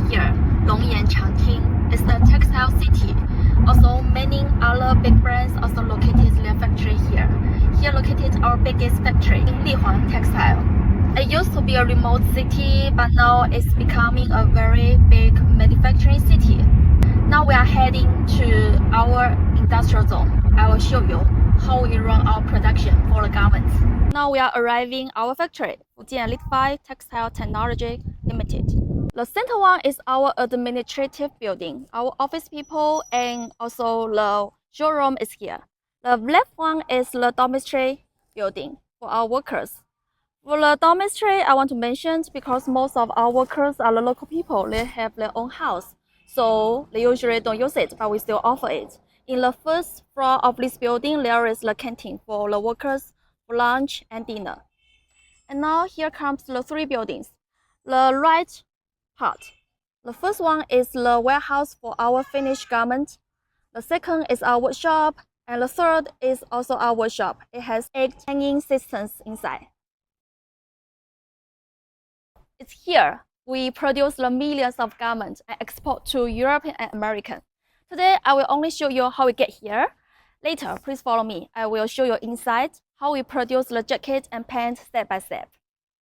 here, Longyan Changting. It's a textile city. Also, many other big brands also located their factory here. Here located our biggest factory in Lihuang Textile. It used to be a remote city, but now it's becoming a very big manufacturing city. Now we are heading to our industrial zone. I will show you how we run our production for the garments. Now we are arriving our factory, Fujian Liquify Textile Technology Limited. The center one is our administrative building. Our office people and also the showroom is here. The left one is the dormitory building for our workers. For the dormitory, I want to mention because most of our workers are the local people. They have their own house, so they usually don't use it, but we still offer it. In the first floor of this building, there is the canteen for the workers for lunch and dinner. And now here comes the three buildings. The right part. The first one is the warehouse for our finished garment. The second is our workshop, and the third is also our workshop. It has 8 hanging systems inside. It's here we produce the millions of garments and export to Europe and American. Today, I will only show you how we get here. Later, please follow me. I will show you inside how we produce the jacket and pants step by step.